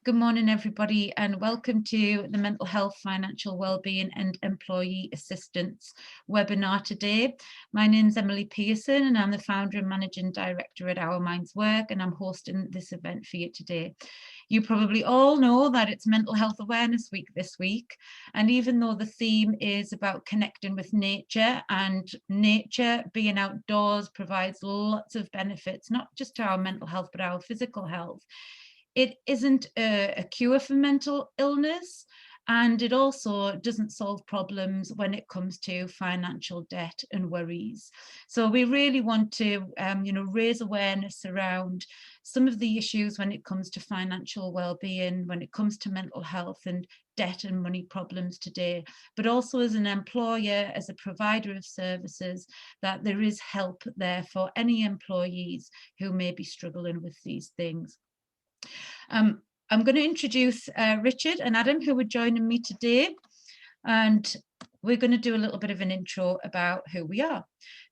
Good morning, everybody, and welcome to the Mental Health, Financial Wellbeing and Employee Assistance webinar today. My name is Emily Pearson, and I'm the founder and managing director at Our Minds Work, and I'm hosting this event for you today. You probably all know that it's Mental Health Awareness Week this week, and even though the theme is about connecting with nature, and nature being outdoors provides lots of benefits, not just to our mental health, but our physical health. It isn't a cure for mental illness, and it also doesn't solve problems when it comes to financial debt and worries. So we really want to raise awareness around some of the issues when it comes to financial well-being, when it comes to mental health and debt and money problems today, but also as an employer, as a provider of services, that there is help there for any employees who may be struggling with these things. I'm going to introduce Richard and Adam, who are joining me today, and we're going to do a little bit of an intro about who we are.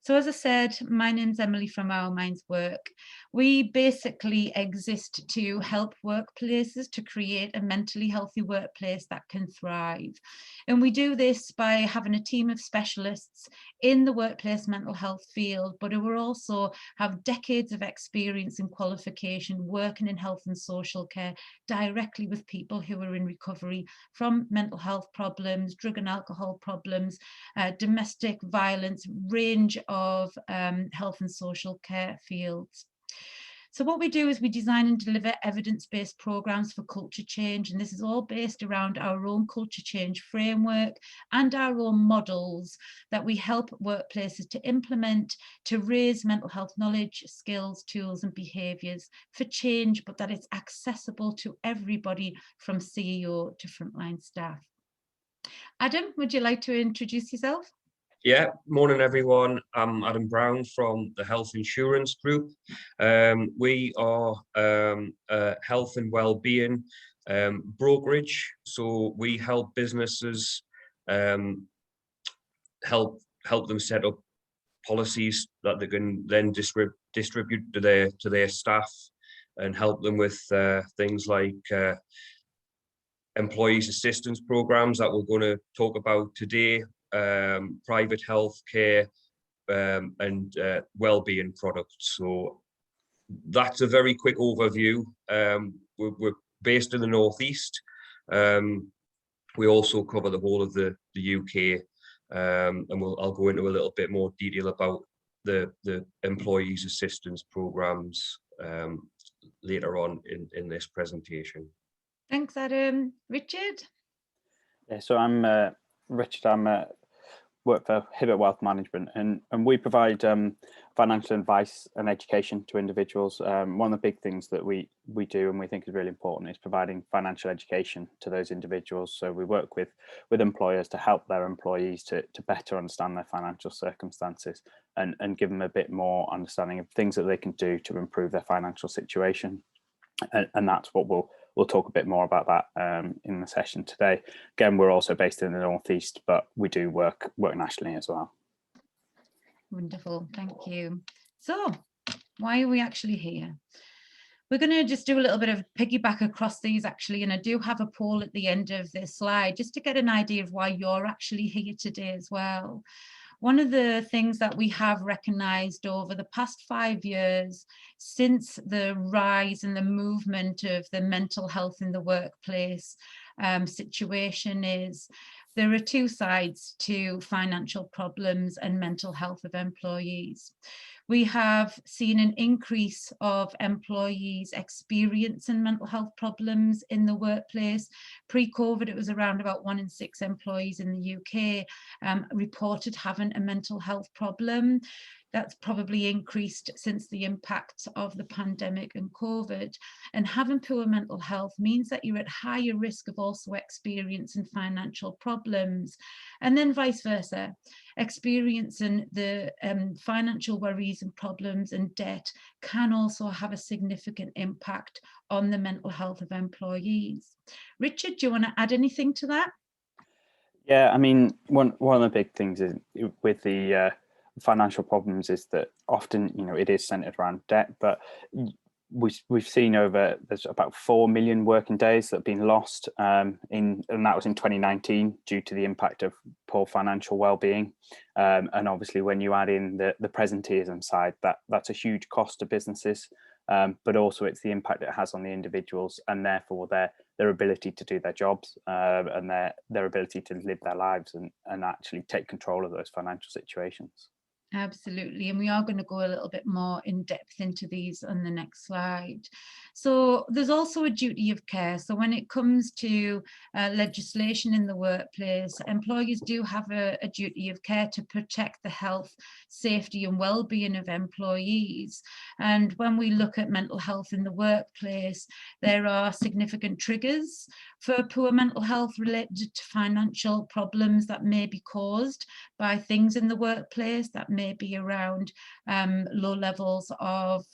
So as I said, my name's Emily from Our Minds Work. We basically exist to help workplaces to create a mentally healthy workplace that can thrive. And we do this by having a team of specialists in the workplace mental health field, but who also have decades of experience and qualification working in health and social care directly with people who are in recovery from mental health problems, drug and alcohol problems, domestic violence, range of health and social care fields. So what we do is we design and deliver evidence-based programs for culture change, and this is all based around our own culture change framework and our own models that we help workplaces to implement to raise mental health knowledge, skills, tools and behaviours for change, but that it's accessible to everybody from CEO to frontline staff. Adam, would you like to introduce yourself? Yeah, morning everyone. I'm Adam Brown from the Health Insurance Group. We are a health and wellbeing brokerage. So we help businesses help them set up policies that they can then distribute to their staff and help them with things like employees assistance programs that we're going to talk about today. Private health care and well-being products. So that's a very quick overview. We're based in the Northeast. We also cover the whole of the UK, and I'll go into a little bit more detail about the employees assistance programs later on in this presentation. Thanks, Adam. Richard? Yeah, so I'm Richard. I'm work for Hibbert Wealth Management, and we provide financial advice and education to individuals. One of the big things that we do and we think is really important is providing financial education to those individuals. So we work with employers to help their employees to better understand their financial circumstances and give them a bit more understanding of things that they can do to improve their financial situation. And that's what we'll talk a bit more about that in the session today. Again, we're also based in the Northeast, but we do work nationally as well. Wonderful, thank you. So why are we actually here? We're going to just do a little bit of piggyback across these actually, and I do have a poll at the end of this slide just to get an idea of why you're actually here today as well. One of the things that we have recognised over the past 5 years since the rise and the movement of the mental health in the workplace situation is there are two sides to financial problems and mental health of employees. We have seen an increase of employees experiencing mental health problems in the workplace. Pre-COVID, it was around about 1 in 6 employees in the UK reported having a mental health problem. That's probably increased since the impact of the pandemic and COVID. And having poor mental health means that you're at higher risk of also experiencing financial problems. And then vice versa, experiencing the financial worries and problems and debt can also have a significant impact on the mental health of employees. Richard, do you want to add anything to that? Yeah, I mean, one of the big things is with the financial problems is that often, it is centered around debt, but we've seen there's about 4 million working days that have been lost and that was in 2019 due to the impact of poor financial well-being. And obviously when you add in the presenteeism side, that's a huge cost to businesses, but also it's the impact it has on the individuals and therefore their ability to do their jobs and their ability to live their lives and actually take control of those financial situations. Absolutely, and we are going to go a little bit more in depth into these on the next slide. So there's also a duty of care. So when it comes to legislation in the workplace, employees do have a duty of care to protect the health, safety and well-being of employees. And when we look at mental health in the workplace, there are significant triggers for poor mental health related to financial problems that may be caused by things in the workplace, that may be around low levels of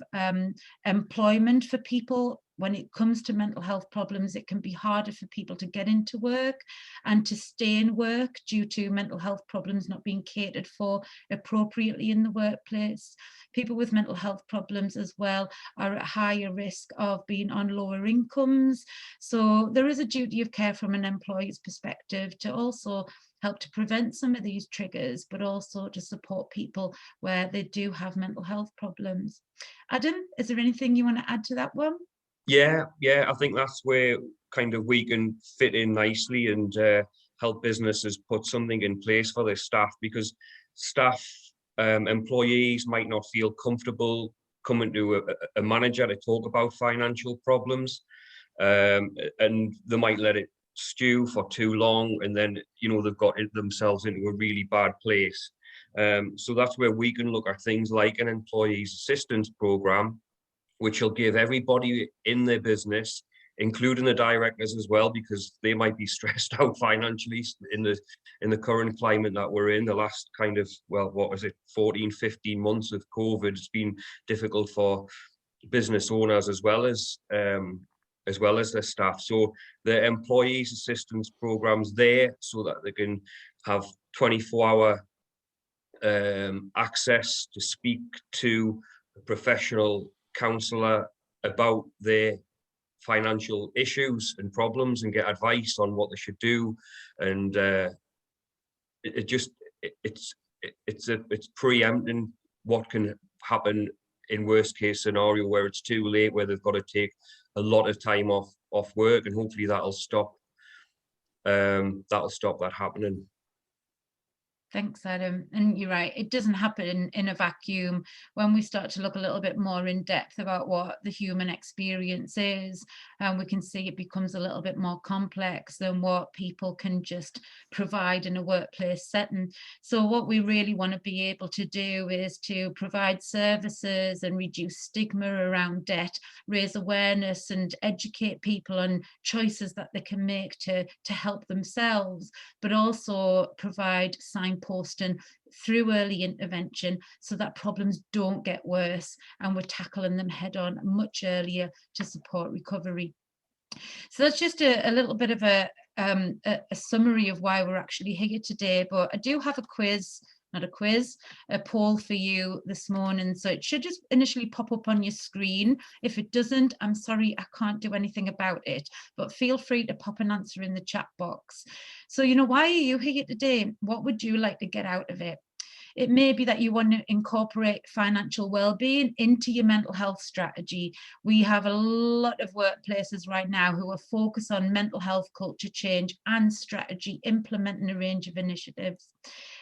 employment for people. When it comes to mental health problems, it can be harder for people to get into work and to stay in work due to mental health problems not being catered for appropriately in the workplace. People with mental health problems as well are at higher risk of being on lower incomes. So there is a duty of care from an employee's perspective to also help to prevent some of these triggers, but also to support people where they do have mental health problems. Adam, is there anything you want to add to that one? Yeah, I think that's where kind of we can fit in nicely and help businesses put something in place for their staff, because staff, employees might not feel comfortable coming to a manager to talk about financial problems, and they might let it stew for too long, and then they've got themselves into a really bad place. So that's where we can look at things like an employees assistance program, which will give everybody in their business, including the directors as well, because they might be stressed out financially in the current climate that we're in. The last kind of, 14, 15 months of COVID, it's been difficult for business owners as well as their staff. So the employees assistance programs there so that they can have 24-hour access to speak to a professional counsellor about their financial issues and problems and get advice on what they should do. And it's preempting what can happen in worst case scenario where it's too late, where they've got to take a lot of time off work, and hopefully that'll stop that happening. Thanks, Adam. And you're right, it doesn't happen in a vacuum. When we start to look a little bit more in depth about what the human experience is, we can see it becomes a little bit more complex than what people can just provide in a workplace setting. So what we really want to be able to do is to provide services and reduce stigma around debt, raise awareness and educate people on choices that they can make to help themselves, but also provide signposting through early intervention so that problems don't get worse and we're tackling them head on much earlier to support recovery. So that's just a little bit of a summary of why we're actually here today, but I do have a poll for you this morning. So it should just initially pop up on your screen. If it doesn't, I'm sorry, I can't do anything about it, but feel free to pop an answer in the chat box. So, why are you here today? What would you like to get out of it? It may be that you want to incorporate financial well-being into your mental health strategy. We have a lot of workplaces right now who are focused on mental health culture change and strategy, implementing a range of initiatives.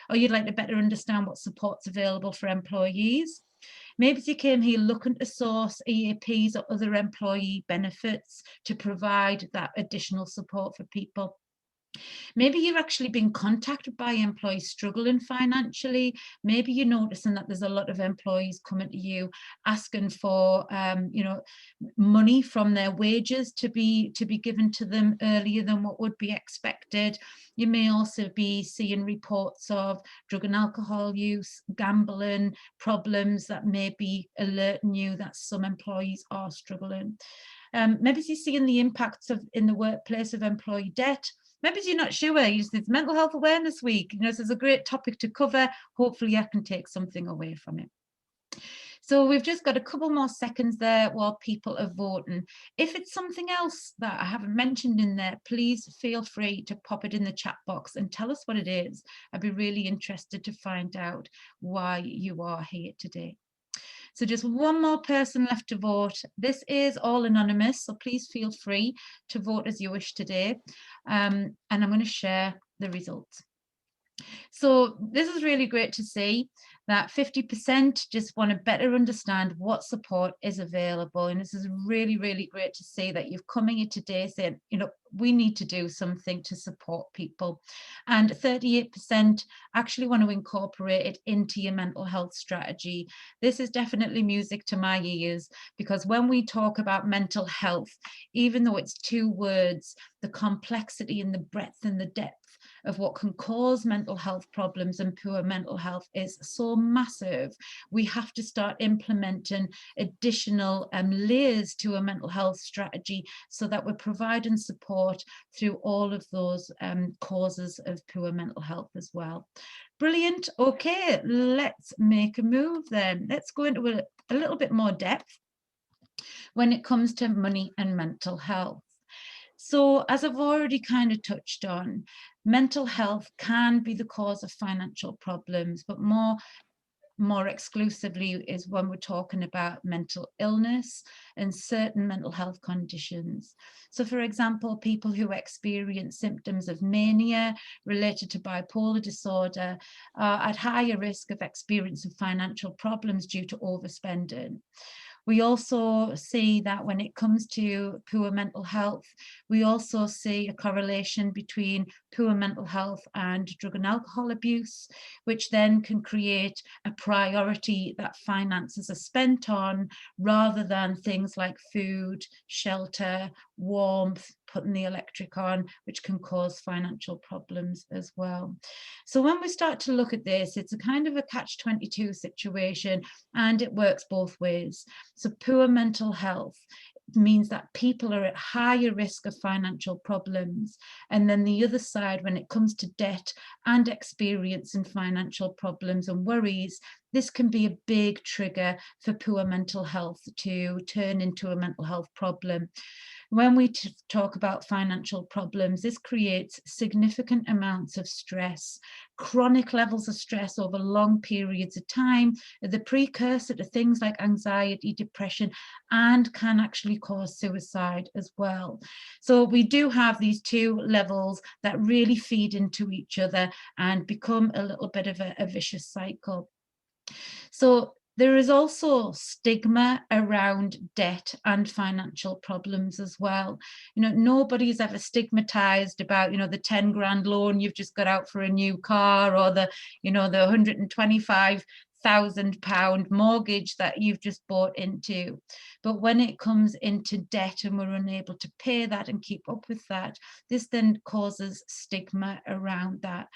Or you'd like to better understand what support's available for employees. Maybe you came here looking to source EAPs or other employee benefits to provide that additional support for people. Maybe you're actually being contacted by employees struggling financially. Maybe you're noticing that there's a lot of employees coming to you asking for, money from their wages to be given to them earlier than what would be expected. You may also be seeing reports of drug and alcohol use, gambling problems that may be alerting you that some employees are struggling. Maybe you're seeing the impacts in the workplace of employee debt. Maybe you're not sure. It's Mental Health Awareness Week. This is a great topic to cover. Hopefully I can take something away from it. So we've just got a couple more seconds there while people are voting. If it's something else that I haven't mentioned in there, please feel free to pop it in the chat box and tell us what it is. I'd be really interested to find out why you are here today. So just one more person left to vote. This is all anonymous, so please feel free to vote as you wish today. And I'm going to share the results. So this is really great to see that 50% just want to better understand what support is available. And this is really, really great to see that you've come here today saying, you know, we need to do something to support people. And 38% actually want to incorporate it into your mental health strategy. This is definitely music to my ears, because when we talk about mental health, even though it's two words, the complexity and the breadth and the depth of what can cause mental health problems and poor mental health is so massive. We have to start implementing additional layers to a mental health strategy so that we're providing support through all of those causes of poor mental health as well. Brilliant. Okay, let's make a move then. Let's go into a little bit more depth when it comes to money and mental health. So as I've already kind of touched on, mental health can be the cause of financial problems, but more exclusively is when we're talking about mental illness and certain mental health conditions. So for example, people who experience symptoms of mania related to bipolar disorder are at higher risk of experiencing financial problems due to overspending. We also see that when it comes to poor mental health, we also see a correlation between poor mental health and drug and alcohol abuse, which then can create a priority that finances are spent on rather than things like food, shelter, warmth, putting the electric on, which can cause financial problems as well. So when we start to look at this, it's a kind of a catch-22 situation, and it works both ways. So poor mental health means that people are at higher risk of financial problems. And then the other side, when it comes to debt and experiencing financial problems and worries, this can be a big trigger for poor mental health to turn into a mental health problem. When we talk about financial problems, this creates significant amounts of stress. Chronic levels of stress over long periods of time are the precursor to things like anxiety, depression, and can actually cause suicide as well. So we do have these two levels that really feed into each other and become a little bit of a vicious cycle. So there is also stigma around debt and financial problems as well. You know, nobody's ever stigmatized about, you know, the 10 grand loan you've just got out for a new car, or the, you know, the £125,000 mortgage that you've just bought into. But when it comes into debt and we're unable to pay that and keep up with that, this then causes stigma around that.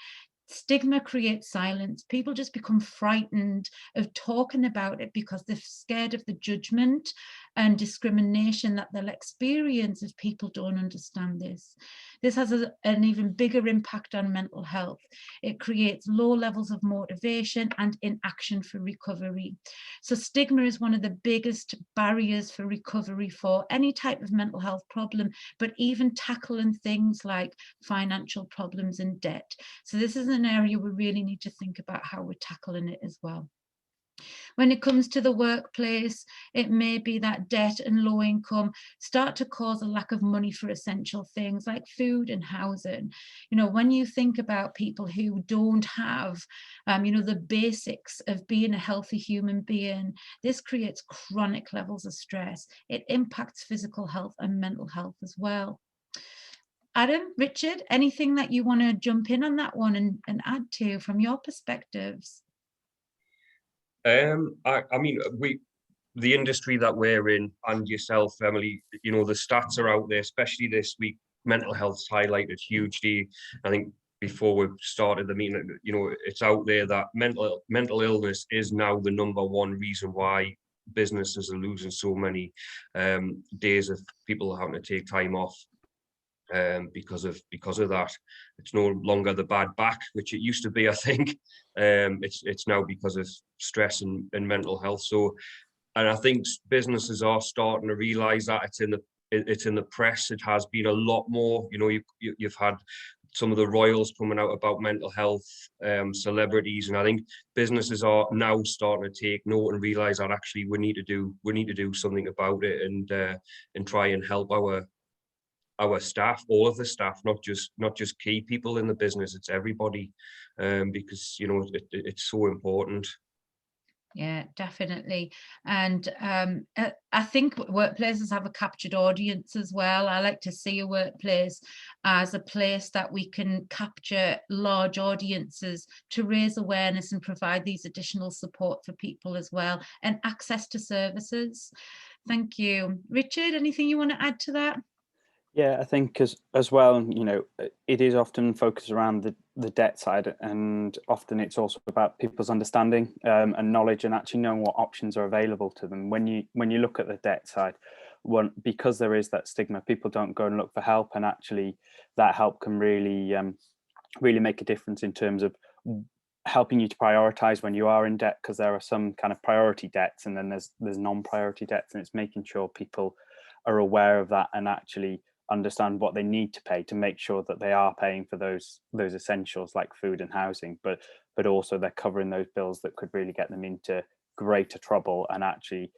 Stigma creates silence. People just become frightened of talking about it because they're scared of the judgment and discrimination that they'll experience if people don't understand this. This has an even bigger impact on mental health. It creates low levels of motivation and inaction for recovery. So stigma is one of the biggest barriers for recovery for any type of mental health problem, but even tackling things like financial problems and debt. So this is an area we really need to think about how we're tackling it as well. When it comes to the workplace, it may be that debt and low income start to cause a lack of money for essential things like food and housing. You know, when you think about people who don't have, you know, the basics of being a healthy human being, this creates chronic levels of stress. It impacts physical health and mental health as well. Adam, Richard, anything that you want to jump in on that one and add to from your perspectives? I mean, the industry that we're in, and yourself, Emily, you know, the stats are out there, especially this week. Mental health's highlighted hugely. I think before we started the meeting, you know, it's out there that mental illness is now the #1 reason why businesses are losing so many days of people having to take time off. because of that. It's no longer the bad back, which it used to be, I think. It's now because of stress and mental health. So, and I think businesses are starting to realise that it's in the press. It has been a lot more. You know, you've had some of the royals coming out about mental health, celebrities, and I think businesses are now starting to take note and realise that actually we need to do something about it, and try and help our staff, all of the staff, not just key people in the business. It's everybody, because you know it's so important. Yeah, definitely. And I think workplaces have a captured audience as well. I like to see a workplace as a place that we can capture large audiences to raise awareness and provide these additional support for people as well, and access to services. Thank you. Richard, anything you want to add to that? Yeah, I think as well, you know, it is often focused around the debt side, and often it's also about people's understanding and knowledge, and actually knowing what options are available to them. When you look at the debt side, because there is that stigma, people don't go and look for help, and actually that help can really really make a difference in terms of helping you to prioritize when you are in debt, because there are some kind of priority debts, and then there's non-priority debts, and it's making sure people are aware of that and actually understand what they need to pay to make sure that they are paying for those essentials like food and housing, but also they're covering those bills that could really get them into greater trouble, and actually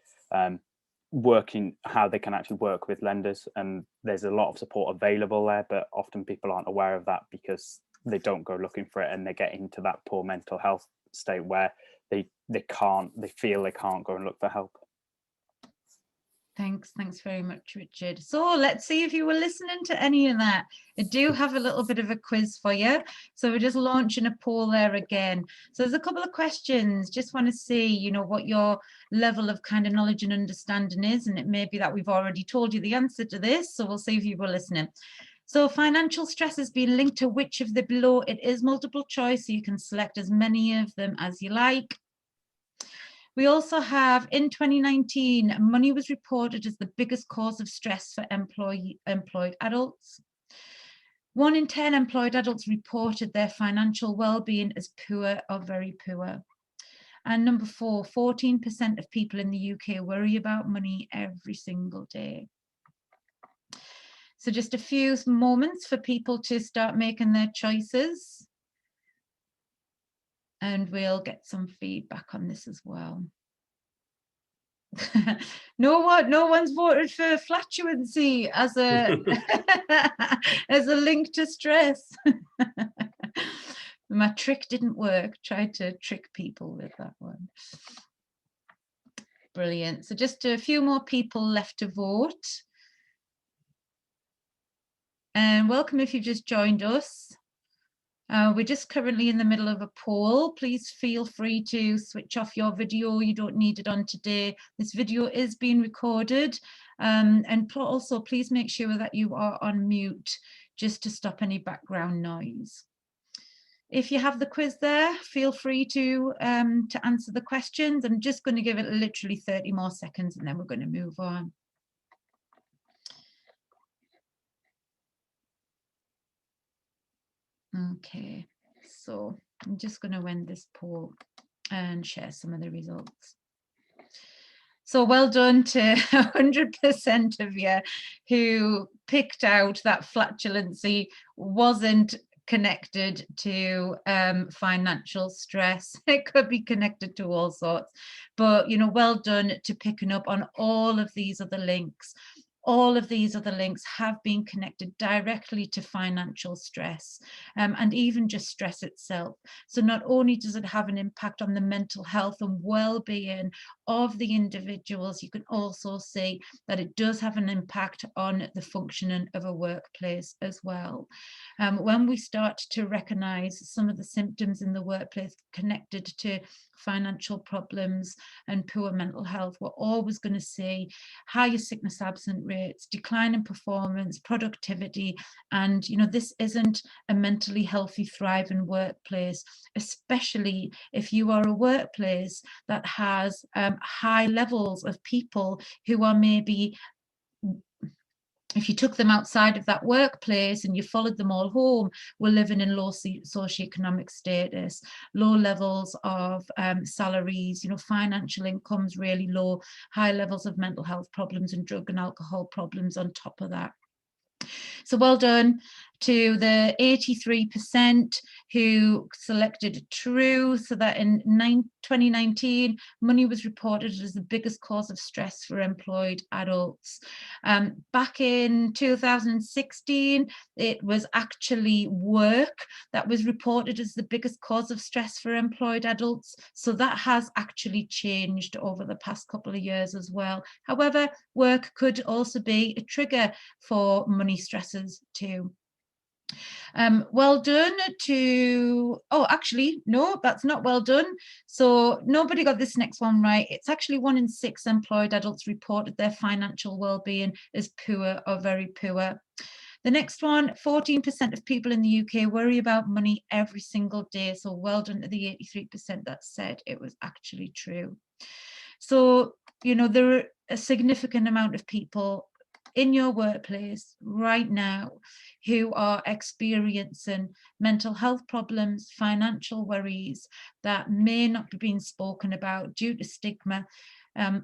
working how they can actually work with lenders. And there's a lot of support available there, but often people aren't aware of that because they don't go looking for it, and they get into that poor mental health state where they feel they can't go and look for help. Thanks very much, Richard. So let's see if you were listening to any of that. I do have a little bit of a quiz for you. So we're just launching a poll there again. So there's a couple of questions. Just want to see, you know, what your level of kind of knowledge and understanding is. And it may be that we've already told you the answer to this. So we'll see if you were listening. So financial stress has been linked to which of the below? It is multiple choice, so you can select as many of them as you like. We also have, in 2019, money was reported as the biggest cause of stress for employed adults. 1 in 10 employed adults reported their financial well-being as poor or very poor. And number 4, 14% of people in the UK worry about money every single day. So just a few moments for people to start making their choices. And we'll get some feedback on this as well. No one's voted for flatulency as a as a link to stress. My trick didn't work. Tried to trick people with that one. Brilliant. So just a few more people left to vote. And welcome if you've just joined us. We're just currently in the middle of a poll. Please feel free to switch off your video. You don't need it on today. This video is being recorded. And also please make sure that you are on mute just to stop any background noise. If you have the quiz there, feel free to answer the questions. I'm just going to give it literally 30 more seconds and then we're going to move on. Okay, so I'm just going to end this poll and share some of the results. So well done to 100% of you who picked out that flatulency wasn't connected to financial stress. It could be connected to all sorts, but you know, well done to picking up on all of these other links. All of these other links have been connected directly to financial stress and even just stress itself. So not only does it have an impact on the mental health and well-being of the individuals, you can also see that it does have an impact on the functioning of a workplace as well. When we start to recognize some of the symptoms in the workplace connected to financial problems and poor mental health, we're always going to see higher sickness absence rates, decline in performance, productivity, and you know, this isn't a mentally healthy, thriving workplace, especially if you are a workplace that has high levels of people who are maybe if you took them outside of that workplace and you followed them all home, were living in low socioeconomic status, low levels of salaries, financial incomes really low, high levels of mental health problems and drug and alcohol problems on top of that. So well done to the 83% who selected true, so that in 2019, money was reported as the biggest cause of stress for employed adults. Back in 2016, it was actually work that was reported as the biggest cause of stress for employed adults. So that has actually changed over the past couple of years as well. However, work could also be a trigger for money stresses too. Well done to, oh, actually, no, that's not well done. So nobody got this next one right. It's actually 1 in 6 employed adults reported their financial well-being as poor or very poor. The next one, 14% of people in the UK worry about money every single day. So well done to the 83% that said it was actually true. So, there are a significant amount of people in your workplace right now who are experiencing mental health problems, financial worries that may not be being spoken about due to stigma,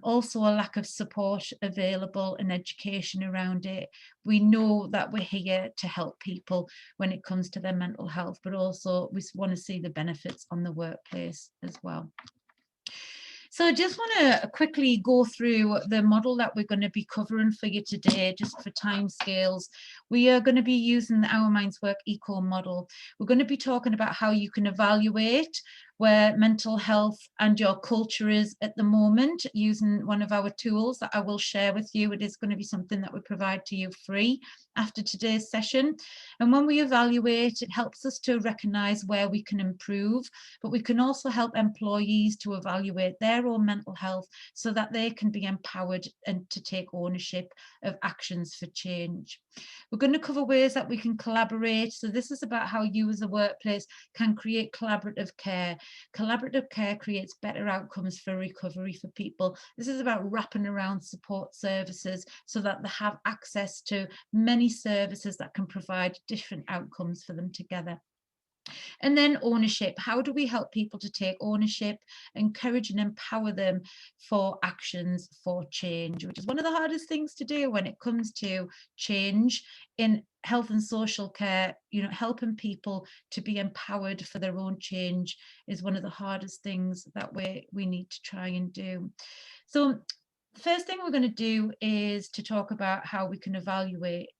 also a lack of support available and education around it. We know that we're here to help people when it comes to their mental health, but also we want to see the benefits on the workplace as well. So I just want to quickly go through the model that we're going to be covering for you today, just for time scales. We are going to be using the Our Minds Work Eco model. We're going to be talking about how you can evaluate where mental health and your culture is at the moment using one of our tools that I will share with you. It is going to be something that we provide to you free after today's session. And when we evaluate, it helps us to recognize where we can improve, but we can also help employees to evaluate their own mental health so that they can be empowered and to take ownership of actions for change. We're going to cover ways that we can collaborate. So this is about how you as a workplace can create collaborative care. Collaborative care creates better outcomes for recovery for people. This is about wrapping around support services so that they have access to many services that can provide different outcomes for them together. And then ownership. How do we help people to take ownership, encourage and empower them for actions for change, which is one of the hardest things to do when it comes to change in health and social care. Helping people to be empowered for their own change is one of the hardest things that we need to try and do. So the first thing we're going to do is to talk about how we can evaluate.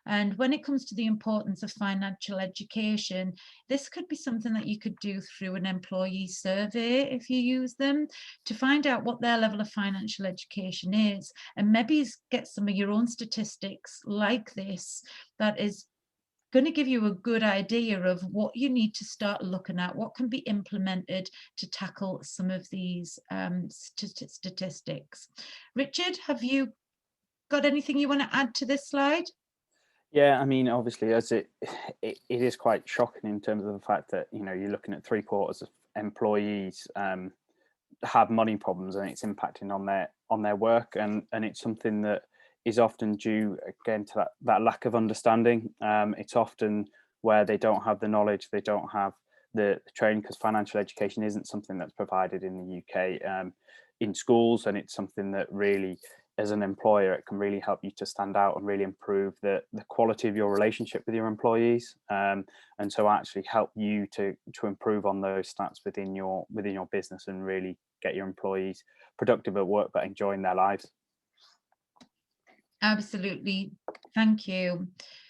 And when it comes to the importance of financial education, this could be something that you could do through an employee survey if you use them to find out what their level of financial education is, and maybe get some of your own statistics like this that is going to give you a good idea of what you need to start looking at, what can be implemented to tackle some of these statistics. Richard, have you got anything you want to add to this slide? Yeah, I mean, obviously, as it is quite shocking in terms of the fact that, you're looking at 3/4 of employees have money problems, and it's impacting on their work, and it's something that is often due again to that lack of understanding. It's often where they don't have the knowledge, they don't have the training, because financial education isn't something that's provided in the UK in schools, and it's something that really, as an employer, it can really help you to stand out and really improve the quality of your relationship with your employees, and so actually help you to improve on those stats within your business and really get your employees productive at work but enjoying their lives. Absolutely, thank you.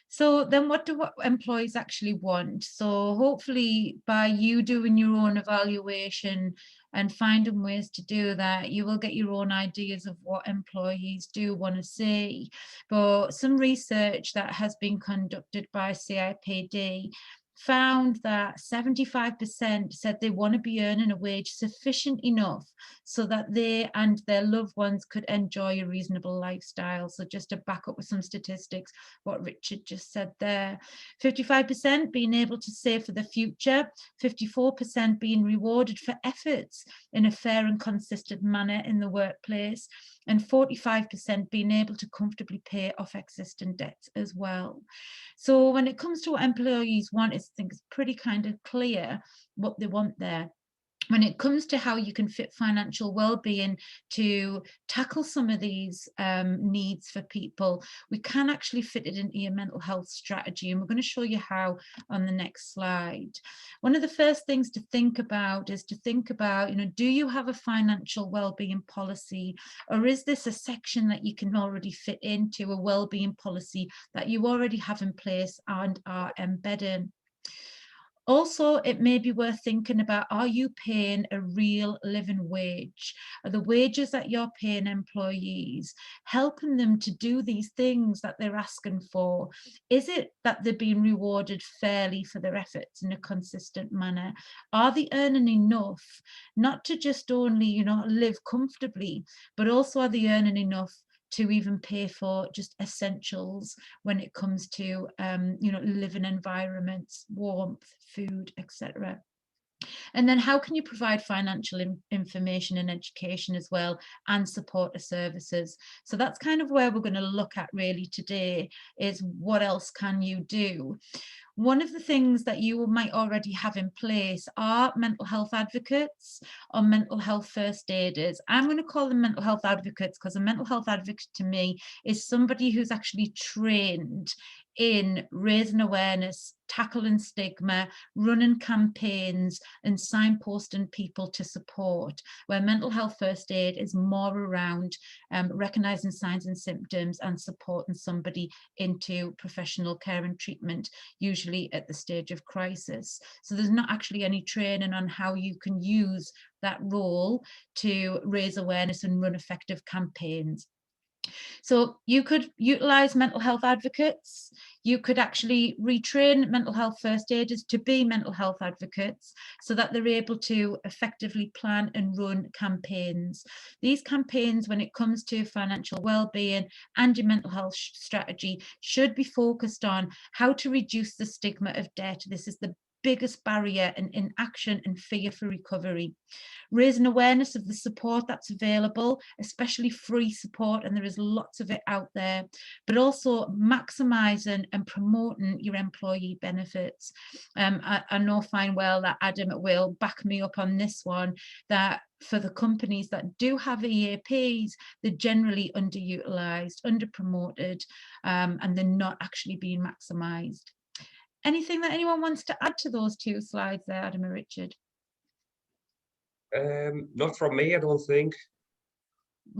So then what do employees actually want? So hopefully by you doing your own evaluation and finding ways to do that, you will get your own ideas of what employees do want to see. But some research that has been conducted by CIPD found that 75% said they want to be earning a wage sufficient enough so that they and their loved ones could enjoy a reasonable lifestyle. So just to back up with some statistics, what Richard just said there, 55% being able to save for the future, 54% being rewarded for efforts in a fair and consistent manner in the workplace, and 45% being able to comfortably pay off existing debts as well. So when it comes to what employees want, I think it's pretty kind of clear what they want there. When it comes to how you can fit financial well-being to tackle some of these needs for people, we can actually fit it into your mental health strategy, and we're going to show you how on the next slide. One of the first things to think about is to think about, do you have a financial well-being policy, or is this a section that you can already fit into a well-being policy that you already have in place and are embedding? Also, it may be worth thinking about, are you paying a real living wage? Are the wages that you're paying employees helping them to do these things that they're asking for? Is it that they're being rewarded fairly for their efforts in a consistent manner? Are they earning enough, not to just only, live comfortably, but also are they earning enough to even pay for just essentials when it comes to living environments, warmth, food, etc. And then how can you provide financial information and education as well, and supporter services? So that's kind of where we're going to look at really today, is what else can you do? One of the things that you might already have in place are mental health advocates or mental health first aiders. I'm going to call them mental health advocates because a mental health advocate to me is somebody who's actually trained in raising awareness, tackling stigma, running campaigns, and signposting people to support, where mental health first aid is more around recognizing signs and symptoms and supporting somebody into professional care and treatment, usually at the stage of crisis. So there's not actually any training on how you can use that role to raise awareness and run effective campaigns. So you could utilize mental health advocates. You could actually retrain mental health first aiders to be mental health advocates so that they're able to effectively plan and run campaigns. These campaigns, when it comes to financial well-being and your mental health strategy, should be focused on how to reduce the stigma of debt. This is the biggest barrier in inaction and fear for recovery. Raising awareness of the support that's available, especially free support, and there is lots of it out there, but also maximising and promoting your employee benefits. I know fine well that Adam will back me up on this one, that for the companies that do have EAPs, they're generally underutilised, under-promoted, and they're not actually being maximised. Anything that anyone wants to add to those two slides there, Adam and Richard? Not from me, I don't think.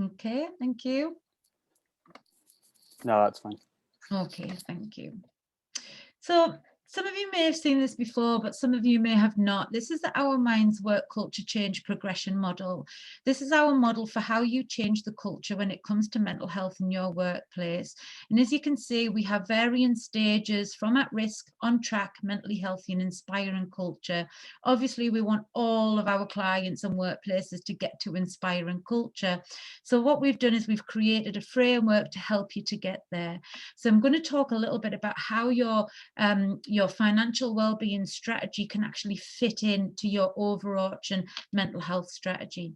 Okay, thank you. No, that's fine. Okay, thank you. So some of you may have seen this before, but some of you may have not. This is the Our Minds Work Culture Change Progression Model. This is our model for how you change the culture when it comes to mental health in your workplace. And as you can see, we have varying stages from at risk, on track, mentally healthy and inspiring culture. Obviously, we want all of our clients and workplaces to get to inspiring culture. So what we've done is we've created a framework to help you to get there. So I'm going to talk a little bit about how your financial well-being strategy can actually fit into your overarching mental health strategy.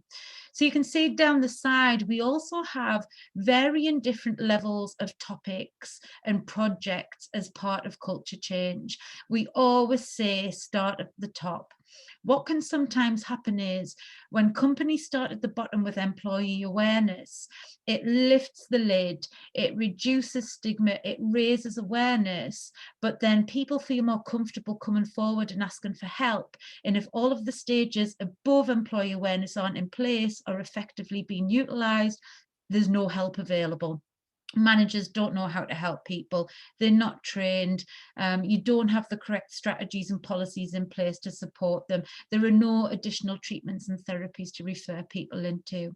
So you can see down the side, we also have varying different levels of topics and projects as part of culture change. We always say start at the top. What can sometimes happen is when companies start at the bottom with employee awareness, it lifts the lid, it reduces stigma, it raises awareness, but then people feel more comfortable coming forward and asking for help. And if all of the stages above employee awareness aren't in place or effectively being utilised, there's no help available. Managers don't know how to help people, they're not trained, you don't have the correct strategies and policies in place to support them, there are no additional treatments and therapies to refer people into.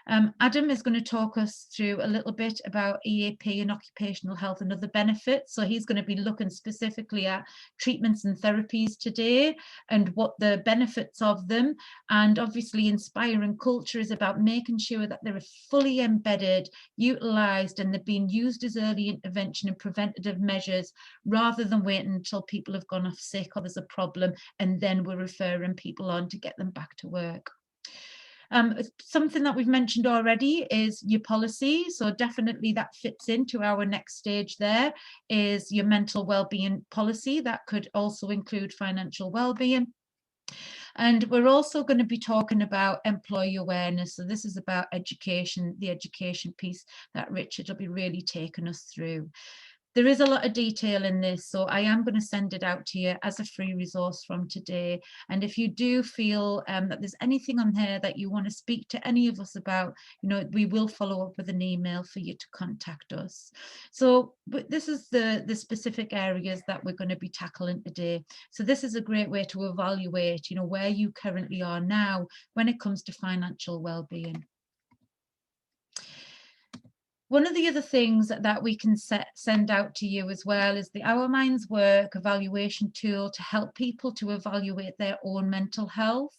Adam is going to talk us through a little bit about EAP and occupational health and other benefits. So he's going to be looking specifically at treatments and therapies today and what the benefits of them. And obviously inspiring culture is about making sure that they're fully embedded, utilised, and they're being used as early intervention and preventative measures rather than waiting until people have gone off sick or there's a problem and then we're referring people on to get them back to work. Something that we've mentioned already is your policy. So definitely that fits into our next stage. There is your mental well-being policy. That could also include financial well-being. And we're also going to be talking about employee awareness. So this is about education, the education piece that Richard will be really taking us through. There is a lot of detail in this, so I am going to send it out to you as a free resource from today. And if you do feel that there's anything on here that you want to speak to any of us about, you know, we will follow up with an email for you to contact us. So, but this is the specific areas that we're going to be tackling today. So this is a great way to evaluate, you know, where you currently are now when it comes to financial well-being. One of the other things that we can send out to you as well is the Our Minds Work evaluation tool to help people to evaluate their own mental health.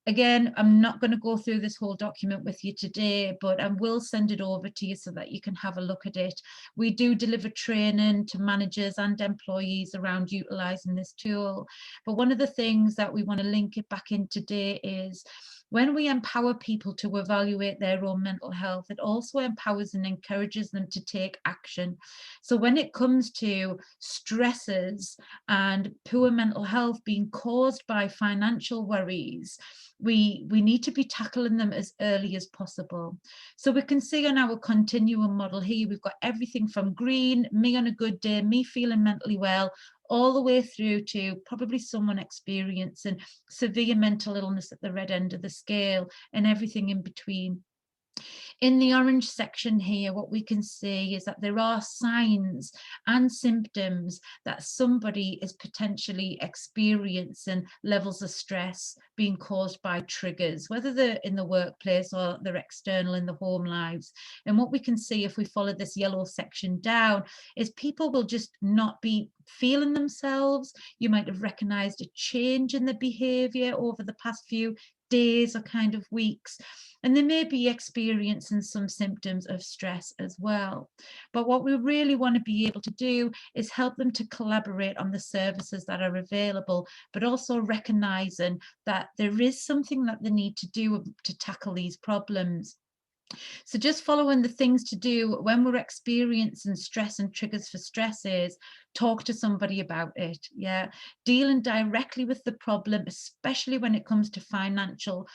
Again, I'm not going to go through this whole document with you today, but I will send it over to you so that you can have a look at it. We do deliver training to managers and employees around utilising this tool. But one of the things that we want to link it back in today is when we empower people to evaluate their own mental health, it also empowers and encourages them to take action. So when it comes to stresses and poor mental health being caused by financial worries, we need to be tackling them as early as possible. So we can see on our continuum model here, we've got everything from green, me on a good day, me feeling mentally well, all the way through to probably someone experiencing severe mental illness at the red end of the scale, and everything in between. In the orange section here, what we can see is that there are signs and symptoms that somebody is potentially experiencing levels of stress being caused by triggers, whether they're in the workplace or they're external in the home lives. And what we can see if we follow this yellow section down is people will just not be feeling themselves. You might have recognized a change in the behavior over the past few days or kind of weeks, and they may be experiencing some symptoms of stress as well. But what we really want to be able to do is help them to collaborate on the services that are available, but also recognizing that there is something that they need to do to tackle these problems. So just following the things to do when we're experiencing stress and triggers for stress is talk to somebody about it. Yeah, dealing directly with the problem, especially when it comes to financial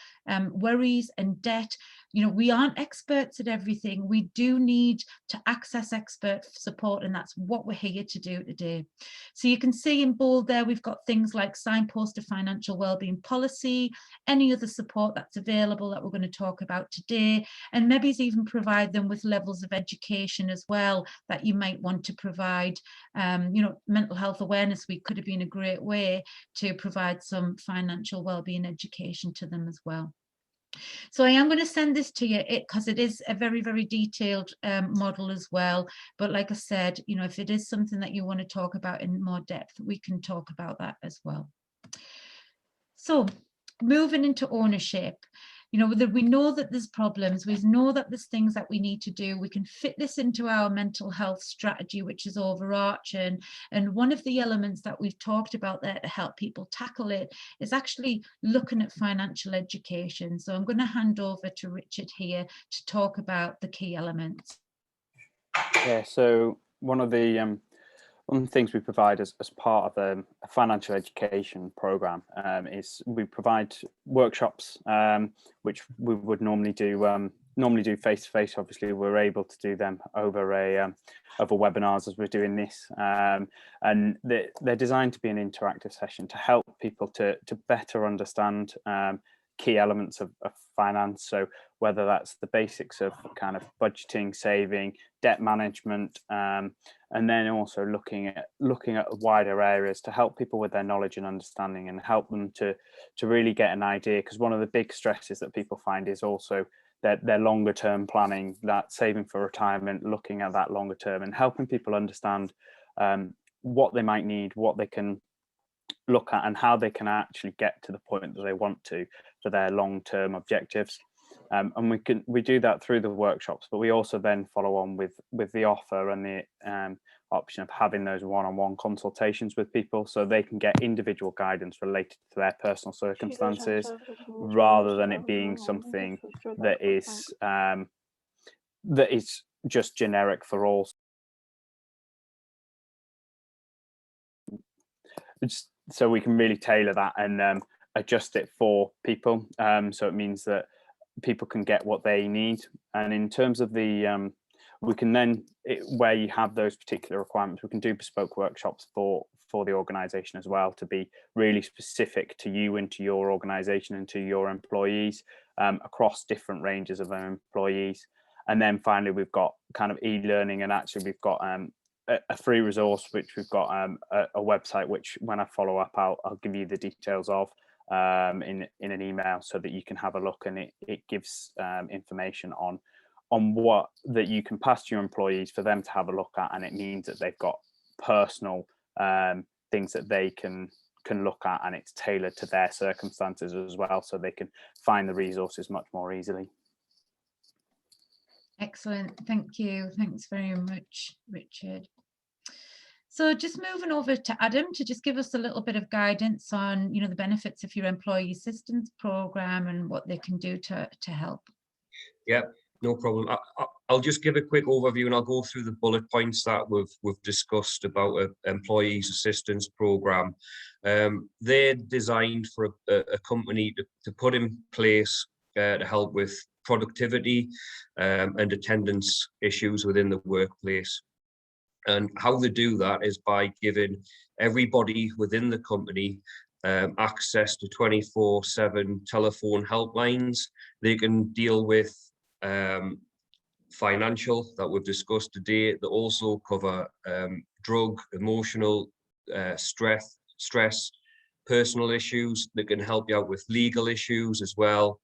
worries and debt. You know, we aren't experts at everything. We do need to access expert support, and that's what we're here to do today. So you can see in bold there, we've got things like signpost to financial wellbeing policy, any other support that's available that we're going to talk about today, and maybe even provide them with levels of education as well that you might want to provide. You know, mental health awareness week could have been a great way to provide some financial wellbeing education to them as well. So I am going to send this to you because it is a very, very detailed model as well. But like I said, you know, if it is something that you want to talk about in more depth, we can talk about that as well. So moving into ownership. You know, we know that there's problems, we know that there's things that we need to do. We can fit this into our mental health strategy, which is overarching. And one of the elements that we've talked about there to help people tackle it is actually looking at financial education. So I'm going to hand over to Richard here to talk about the key elements. Yeah, so one of the things we provide as part of a financial education program is we provide workshops, which we would normally do face to face. Obviously, we're able to do them over webinars as we're doing this, and they're designed to be an interactive session to help people to better understand key elements of finance. So whether that's the basics of kind of budgeting, saving, debt management, and then also looking at wider areas to help people with their knowledge and understanding and help them to really get an idea. Because one of the big stresses that people find is also their longer term planning, that saving for retirement, looking at that longer term and helping people understand what they might need, what they can look at, and how they can actually get to the point that they want to for their long-term objectives. And we do that through the workshops, but we also then follow on with the offer and option of having those one-on-one consultations with people, so they can get individual guidance related to their personal circumstances, rather than it being something that is just generic for all. So we can really tailor that and adjust it for people, so it means that people can get what they need. And in terms of the we can then, where you have those particular requirements, we can do bespoke workshops for the organization as well, to be really specific to you and to your organization and to your employees, across different ranges of our employees. And then finally, we've got kind of e-learning, and actually we've got a free resource, which we've got a website, which when I follow up, I'll give you the details of in an email, so that you can have a look, and it gives information on what that you can pass to your employees for them to have a look at, and it means that they've got personal things that they can look at, and it's tailored to their circumstances as well, so they can find the resources much more easily. Excellent, thank you. Thanks very much, Richard. So just moving over to Adam to just give us a little bit of guidance on, the benefits of your employee assistance program and what they can do to help. Yeah, no problem. I'll just give a quick overview, and I'll go through the bullet points that we've discussed about an employees assistance program. They're designed for a company to put in place to help with productivity and attendance issues within the workplace. And how they do that is by giving everybody within the company access to 24/7 telephone helplines. They can deal with financial that we've discussed today. They also cover drug, emotional, stress, personal issues. They can help you out with legal issues as well.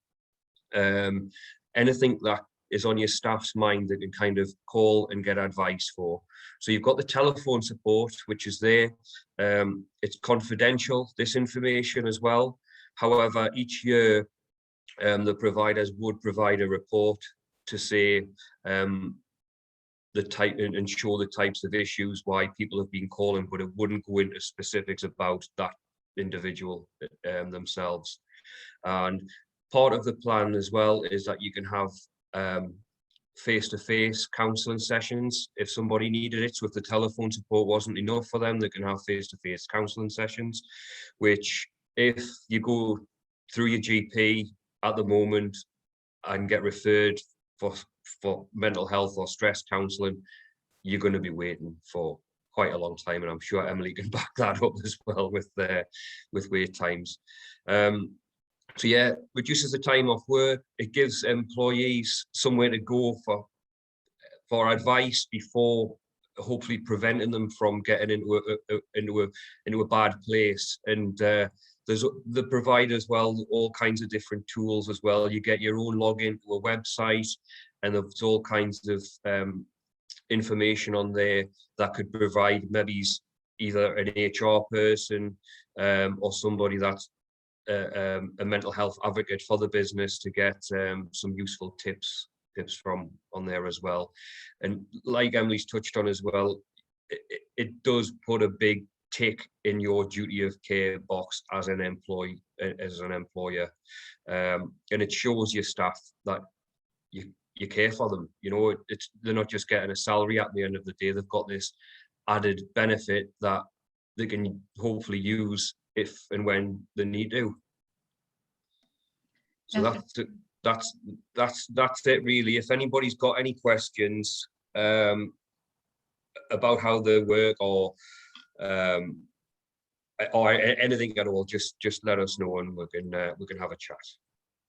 Anything that is on your staff's mind, they can kind of call and get advice for. So you've got the telephone support, which is there. It's confidential, this information as well. However, each year, the providers would provide a report to say the type and show the types of issues why people have been calling, but it wouldn't go into specifics about that individual themselves. And part of the plan as well is that you can have face-to-face counselling sessions if somebody needed it. So if the telephone support wasn't enough for them, they can have face-to-face counselling sessions, which if you go through your GP at the moment and get referred for mental health or stress counselling, you're going to be waiting for quite a long time, and I'm sure Emily can back that up as well with wait times. So yeah, reduces the time off work. It gives employees somewhere to go for advice before hopefully preventing them from getting into a bad place. And there's the provide as well all kinds of different tools as well. You get your own login to a website, and there's all kinds of information on there that could provide maybe either an HR person or somebody that's a mental health advocate for the business to get some useful tips from on there as well. And like Emily's touched on as well, it does put a big tick in your duty of care box as an employee, as an employer, and it shows your staff that you care for them. They're not just getting a salary at the end of the day. They've got this added benefit that they can hopefully use if and when they need to. So that's it really. If anybody's got any questions about how they work or anything at all, just let us know and we can have a chat.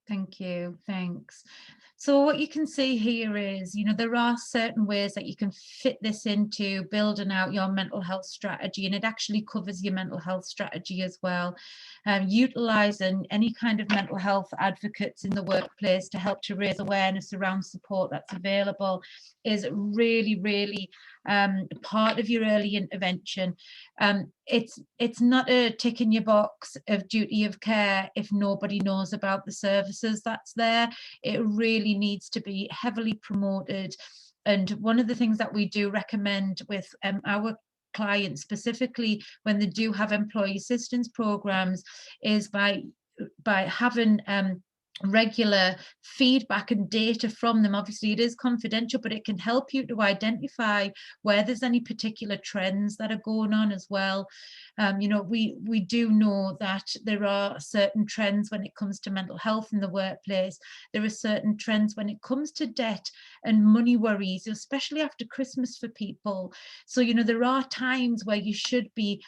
Thank you, thanks. So what you can see here is, there are certain ways that you can fit this into building out your mental health strategy, and it actually covers your mental health strategy as well. Utilising any kind of mental health advocates in the workplace to help to raise awareness around support that's available is really, really part of your early intervention. It's not a tick in your box of duty of care if nobody knows about the services that's there. It really needs to be heavily promoted And one of the things that we do recommend with our clients, specifically when they do have employee assistance programs, is by having regular feedback and data from them. Obviously it is confidential, but it can help you to identify where there's any particular trends that are going on as well. You know, we do know that there are certain trends when it comes to mental health in the workplace. There are certain trends when it comes to debt and money worries, especially after Christmas for people. So, you know, there are times where you should be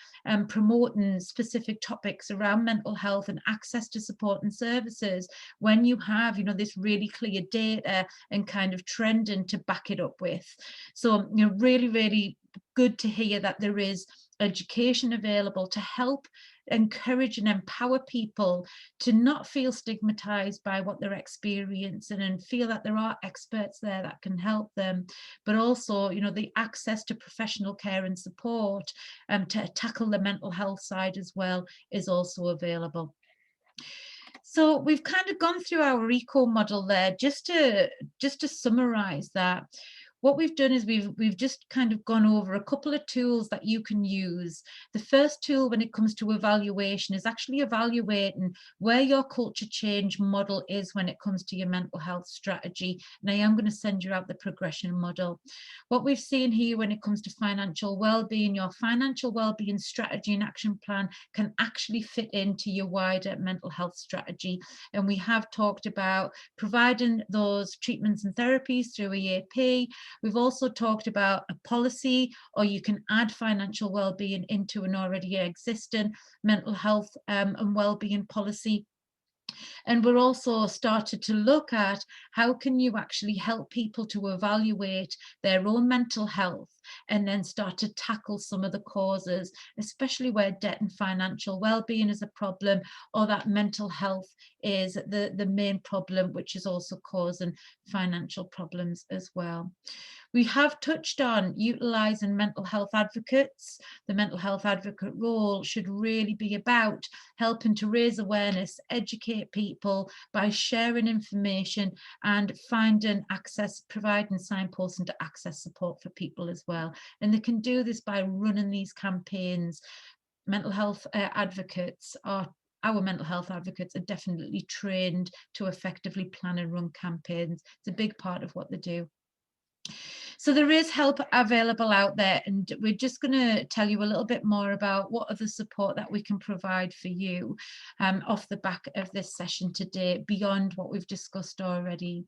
promoting specific topics around mental health and access to support and services when you have, you know, this really clear data and kind of trending to back it up with. So, you know, really, really good to hear that there is education available to help encourage and empower people to not feel stigmatized by what they're experiencing and feel that there are experts there that can help them, but also, you know, the access to professional care and support to tackle the mental health side as well is also available. So we've kind of gone through our eco model there. Just to summarize that, what we've done is we've just kind of gone over a couple of tools that you can use. The first tool when it comes to evaluation is actually evaluating where your culture change model is when it comes to your mental health strategy. And I am going to send you out the progression model. What we've seen here when it comes to financial well-being, your financial well-being strategy and action plan can actually fit into your wider mental health strategy. And we have talked about providing those treatments and therapies through EAP. We've also talked about a policy, or you can add financial well-being into an already existing mental health and well-being policy. And we're also started to look at how can you actually help people to evaluate their own mental health and then start to tackle some of the causes, especially where debt and financial well-being is a problem, or that mental health is the main problem, which is also causing financial problems as well. We have touched on utilising mental health advocates. The mental health advocate role should really be about helping to raise awareness, educate people by sharing information and finding access, providing signposting to access support for people as well. And they can do this by running these campaigns. Mental health advocates are Our mental health advocates are definitely trained to effectively plan and run campaigns. It's a big part of what they do. So there is help available out there, and we're just going to tell you a little bit more about what other support that we can provide for you off the back of this session today, beyond what we've discussed already.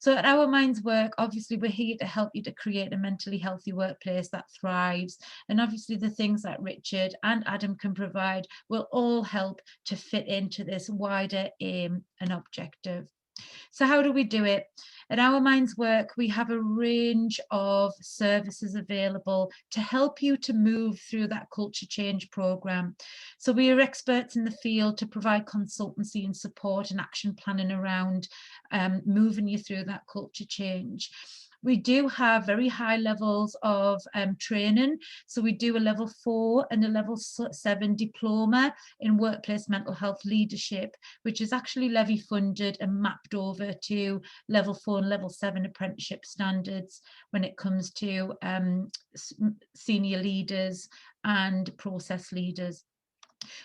So at Our Minds Work, obviously we're here to help you to create a mentally healthy workplace that thrives. And obviously the things that Richard and Adam can provide will all help to fit into this wider aim and objective. So how do we do it? At Our Minds Work, we have a range of services available to help you to move through that culture change programme. So we are experts in the field to provide consultancy and support and action planning around moving you through that culture change. We do have very high levels of training. So we do a level 4 and a level 7 diploma in workplace mental health leadership, which is actually levy funded and mapped over to level 4 and level 7 apprenticeship standards when it comes to senior leaders and process leaders.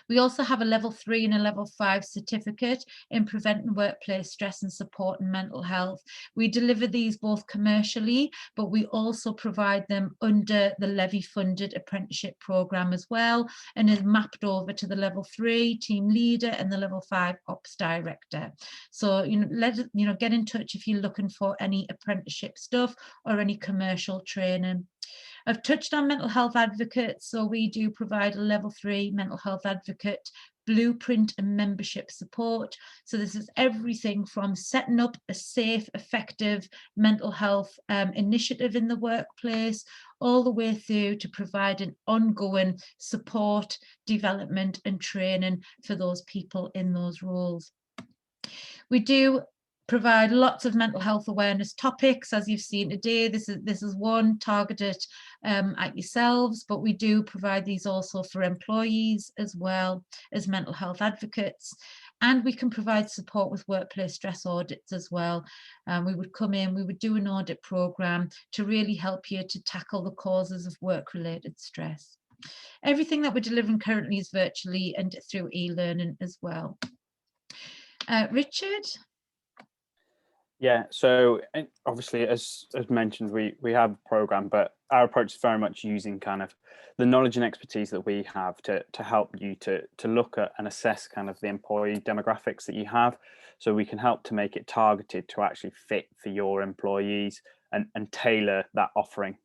We also have a level 3 and a level 5 certificate in preventing workplace stress and support and mental health. We deliver these both commercially, but we also provide them under the levy funded apprenticeship programme as well, and is mapped over to the level 3 team leader and the level 5 ops director. So, get in touch if you're looking for any apprenticeship stuff or any commercial training. I've touched on mental health advocates, so we do provide a level 3 mental health advocate blueprint and membership support. So this is everything from setting up a safe, effective mental health initiative in the workplace, all the way through to providing ongoing support, development and training for those people in those roles. We do provide lots of mental health awareness topics, as you've seen today. This is one targeted at yourselves, but we do provide these also for employees as well as mental health advocates. And we can provide support with workplace stress audits as well. We would come in, we would do an audit program to really help you to tackle the causes of work-related stress. Everything that we're delivering currently is virtually and through e-learning as well. Richard? Yeah, so obviously, as mentioned, we have a program, but our approach is very much using kind of the knowledge and expertise that we have to help you to look at and assess kind of the employee demographics that you have, so we can help to make it targeted to actually fit for your employees and tailor that offering.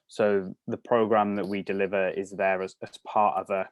So the program that we deliver is there as part of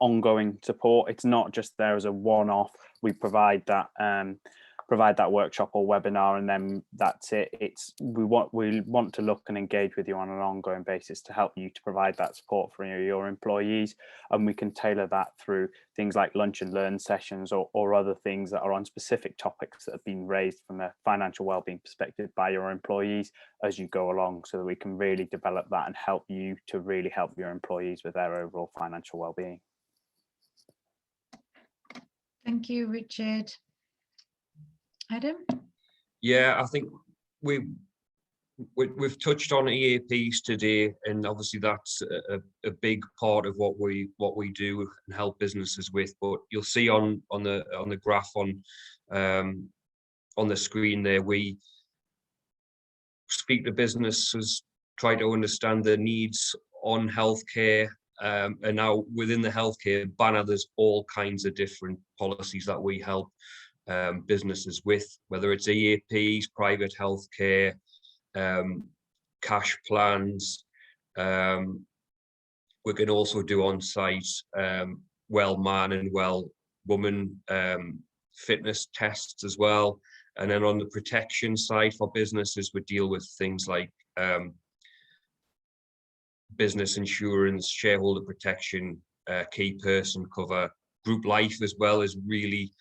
ongoing support. It's not just there as a one-off. We provide that workshop or webinar and then that's it. We want to look and engage with you on an ongoing basis to help you to provide that support for your employees, and we can tailor that through things like lunch and learn sessions or other things that are on specific topics that have been raised from a financial wellbeing perspective by your employees as you go along, so that we can really develop that and help you to really help your employees with their overall financial wellbeing. Thank you, Richard. Adam? Yeah, I think we've touched on EAPs today, and obviously that's a big part of what we do and help businesses with. But you'll see on the graph on the screen there, we speak to businesses, try to understand their needs on healthcare, and now within the healthcare banner, there's all kinds of different policies that we help businesses with, whether it's EAPs, private healthcare, cash plans. We can also do on-site well man and well woman fitness tests as well. And then on the protection side for businesses, we deal with things like business insurance, shareholder protection, key person cover. Group life as well is really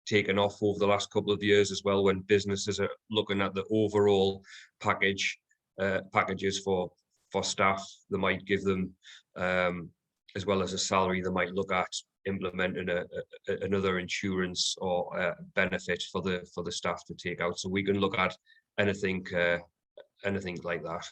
taken off over the last couple of years as well, when businesses are looking at the overall packages for staff. They might give them, as well as a salary, they might look at implementing another insurance or benefit for the staff to take out. So we can look at anything like that.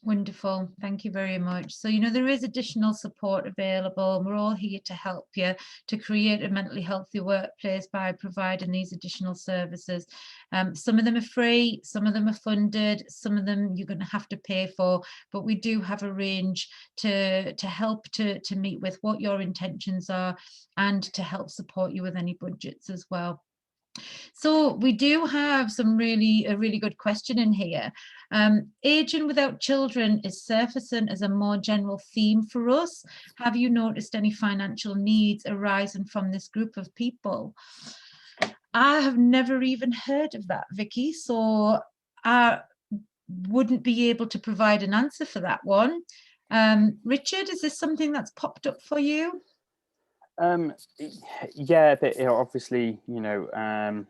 Wonderful, thank you very much. So, you know, there is additional support available, and we're all here to help you to create a mentally healthy workplace by providing these additional services. Some of them are free, some of them are funded, some of them you're going to have to pay for, but we do have a range to help to meet with what your intentions are and to help support you with any budgets as well. So we do have a really good question in here. Aging without children is surfacing as a more general theme for us. Have you noticed any financial needs arising from this group of people? I have never even heard of that, Vicky, so I wouldn't be able to provide an answer for that one. Richard, is this something that's popped up for you? Yeah, but obviously, you know,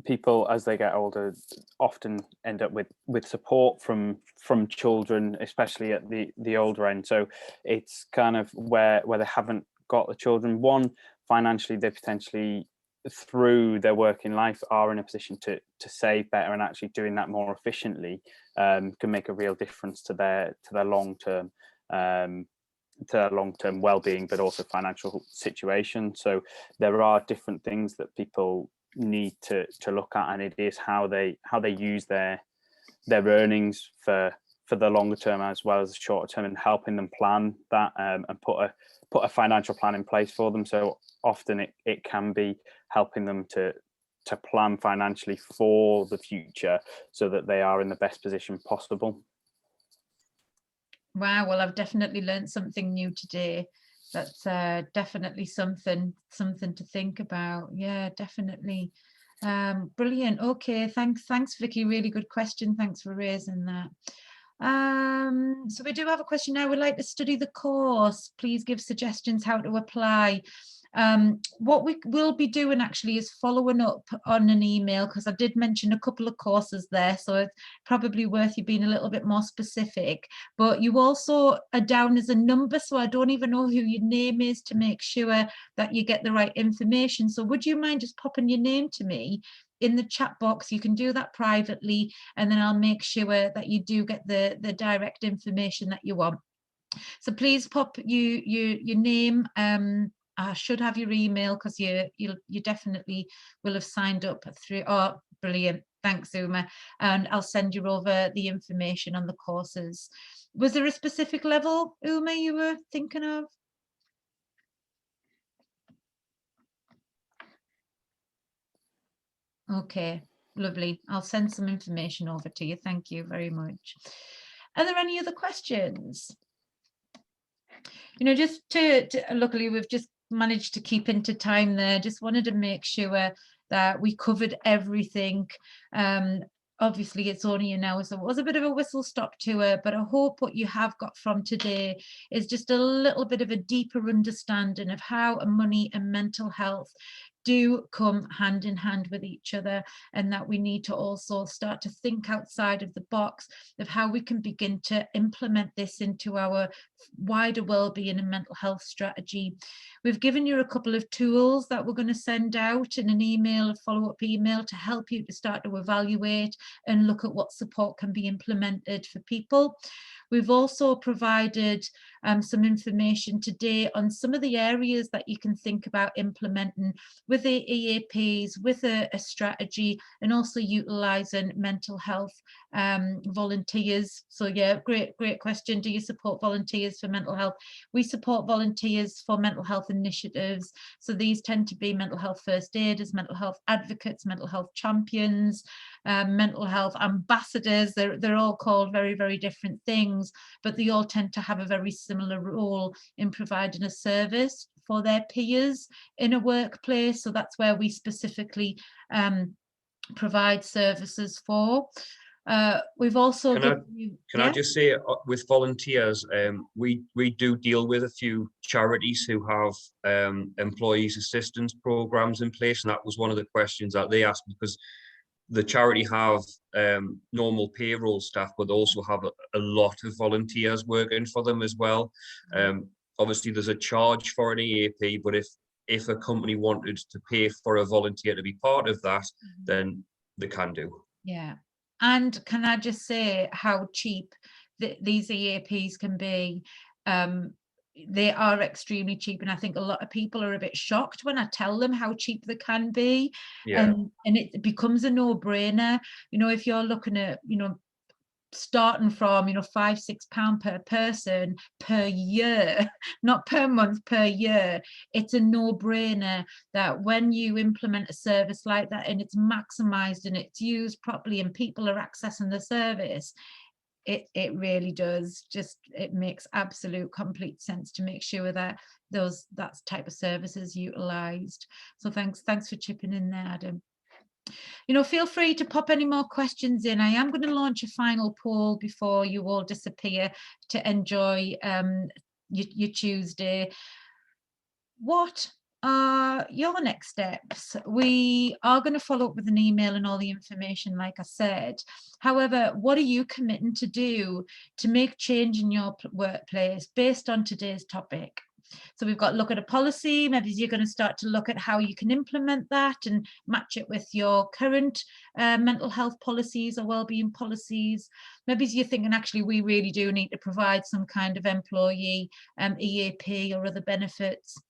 people as they get older often end up with support from children, especially at the older end. So it's kind of where they haven't got the children. One, financially, they potentially through their working life are in a position to save better, and actually doing that more efficiently can make a real difference to their long-term well-being, but also financial situation. So there are different things that people need to look at, and it is how they use their earnings for the longer term as well as the shorter term, and helping them plan that and put a financial plan in place for them. So often it can be helping them to plan financially for the future so that they are in the best position possible. Wow, well, I've definitely learned something new today. That's definitely something to think about. Yeah, definitely. Brilliant. Okay, thanks, Vicky. Really good question. Thanks for raising that. So we do have a question now. We'd like to study the course. Please give suggestions how to apply. What we will be doing actually is following up on an email, because I did mention a couple of courses there, so it's probably worth you being a little bit more specific. But you also are down as a number, so I don't even know who your name is to make sure that you get the right information. So would you mind just popping your name to me in the chat box? You can do that privately, and then I'll make sure that you do get the direct information that you want. So please pop your name. I should have your email, because you definitely will have signed up through. Oh, brilliant. Thanks, Uma. And I'll send you over the information on the courses. Was there a specific level, Uma, you were thinking of? Okay, lovely. I'll send some information over to you. Thank you very much. Are there any other questions? Just to luckily we've just managed to keep into time there. Just wanted to make sure that we covered everything. Obviously it's only an hour, so it was a bit of a whistle stop tour, but I hope what you have got from today is just a little bit of a deeper understanding of how money and mental health do come hand in hand with each other, and that we need to also start to think outside of the box of how we can begin to implement this into our wider well-being and mental health strategy. We've given you a couple of tools that we're going to send out in an email, a follow-up email, to help you to start to evaluate and look at what support can be implemented for people. We've also provided some information today on some of the areas that you can think about implementing with the EAPs, with a strategy, and also utilising mental health volunteers. So yeah, great question. Do you support volunteers for mental health? We support volunteers for mental health initiatives. So these tend to be mental health first aiders, mental health advocates, mental health champions, mental health ambassadors. They're all called very, very different things, but they all tend to have a very similar role in providing a service for their peers in a workplace. So that's where we specifically provide services for. We've also can I just say, with volunteers, we do deal with a few charities who have employees assistance programs in place, and that was one of the questions that they asked, because the charity have normal payroll staff, but also have a lot of volunteers working for them as well. Obviously there's a charge for an EAP, but if a company wanted to pay for a volunteer to be part of that, then they can do. Yeah. And can I just say how cheap these EAPs can be? They are extremely cheap, and I think a lot of people are a bit shocked when I tell them how cheap they can be. Yeah. And it becomes a no-brainer. If you're looking at, starting from £5-6 per person per year, not per month, per year, it's a no-brainer that when you implement a service like that and it's maximized and it's used properly and people are accessing the service, it really does it makes absolute complete sense to make sure that that type of service is utilized. So thanks for chipping in there, Adam. Feel free to pop any more questions in. I am going to launch a final poll before you all disappear to enjoy your Tuesday. What are your next steps? We are going to follow up with an email and all the information, like I said. However, what are you committing to do to make change in your workplace based on today's topic? So we've got look at a policy. Maybe you're going to start to look at how you can implement that and match it with your current mental health policies or wellbeing policies. Maybe you're thinking, actually, we really do need to provide some kind of employee EAP or other benefits.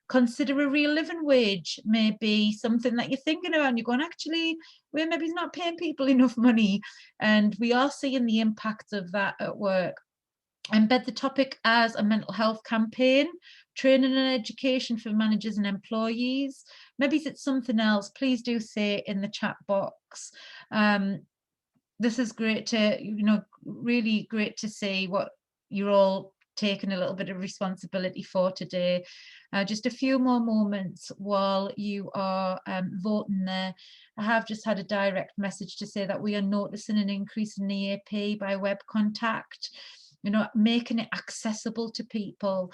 Consider a real living wage, maybe something that you're thinking about and you're going, actually, we're maybe not paying people enough money, and we are seeing the impacts of that at work. Embed the topic as a mental health campaign, training and education for managers and employees. Maybe it's something else. Please do say in the chat box. This is great to, really great to see what you're all taking a little bit of responsibility for today. Just a few more moments while you are voting there. I have just had a direct message to say that we are noticing an increase in EAP by web contact. you know, making it accessible to people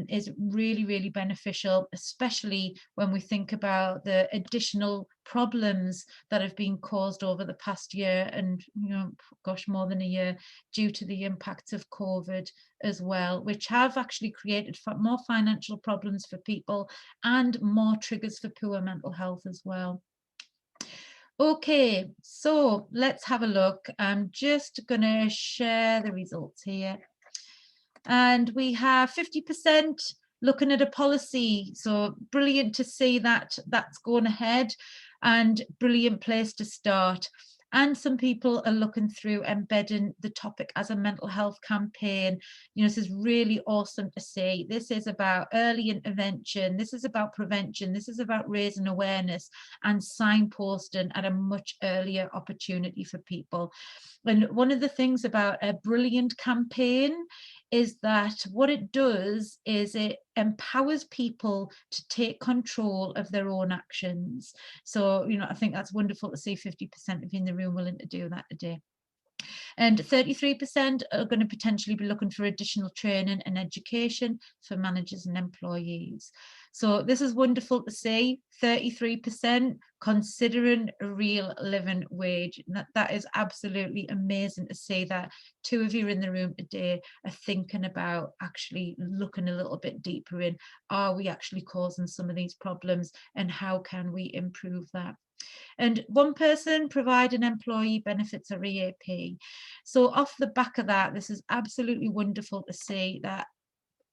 is really, really beneficial, especially when we think about the additional problems that have been caused over the past year and, you know, gosh, more than a year, due to the impacts of COVID as well, which have actually created more financial problems for people and more triggers for poor mental health as well. Okay, so let's have a look. I'm just going to share the results here. And we have 50% looking at a policy. So brilliant to see that that's going ahead, and brilliant place to start. And some people are looking through embedding the topic as a mental health campaign. You know, this is really awesome to see. This is about early intervention. This is about prevention. This is about raising awareness and signposting at a much earlier opportunity for people. And one of the things about a brilliant campaign is that what it does is it empowers people to take control of their own actions. So, you know, I think that's wonderful to see 50% of you in the room willing to do that today. And 33% are going to potentially be looking for additional training and education for managers and employees. So this is wonderful to see, 33% considering a real living wage. That is absolutely amazing to see that 2 of you in the room today are thinking about actually looking a little bit deeper in, are we actually causing some of these problems, and how can we improve that? And one person providing employee benefits or EAP. So off the back of that, this is absolutely wonderful to see that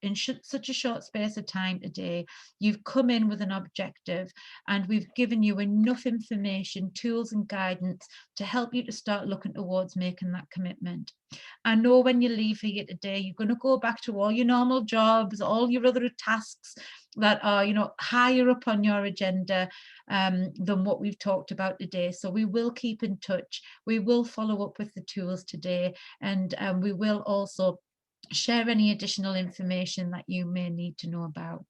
in such a short space of time today, you've come in with an objective, and we've given you enough information, tools and guidance to help you to start looking towards making that commitment. I know when you leave here today, you're going to go back to all your normal jobs, all your other tasks that are, you know, higher up on your agenda than what we've talked about today. So we will keep in touch. We will follow up with the tools today, and we will also share any additional information that you may need to know about.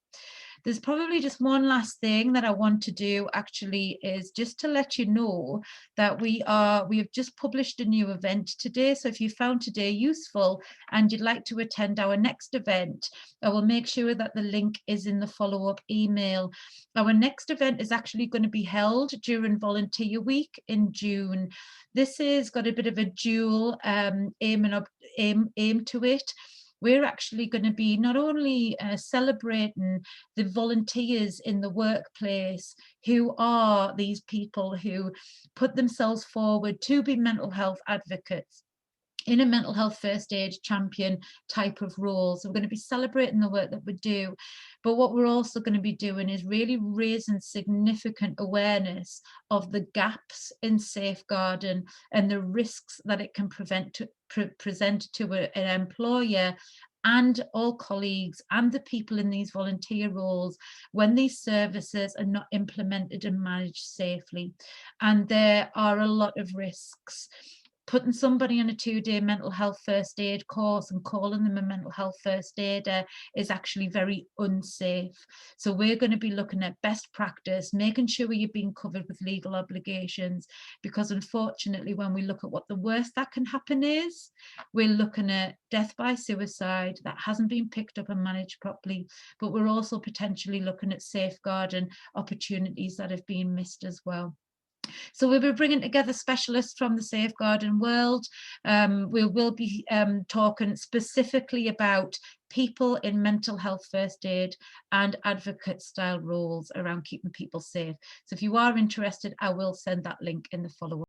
There's probably just one last thing that I want to do actually, is just to let you know that we have just published a new event today. So if you found today useful and you'd like to attend our next event, I will make sure that the link is in the follow-up email. Our next event is actually going to be held during Volunteer Week in June. This has got a bit of a dual aim to it. We're actually going to be not only celebrating the volunteers in the workplace, who are these people who put themselves forward to be mental health advocates in a mental health first aid champion type of role. So we're going to be celebrating the work that we do, but what we're also going to be doing is really raising significant awareness of the gaps in safeguarding and the risks that it can present to an employer and all colleagues and the people in these volunteer roles when these services are not implemented and managed safely. And there are a lot of risks. Putting somebody on a 2-day mental health first aid course and calling them a mental health first aider is actually very unsafe. So we're going to be looking at best practice, making sure you're being covered with legal obligations, because unfortunately, when we look at what the worst that can happen is, we're looking at death by suicide that hasn't been picked up and managed properly, but we're also potentially looking at safeguarding opportunities that have been missed as well. So we'll be bringing together specialists from the safeguarding world. We will be talking specifically about people in mental health first aid and advocate style roles around keeping people safe. So if you are interested, I will send that link in the follow-up.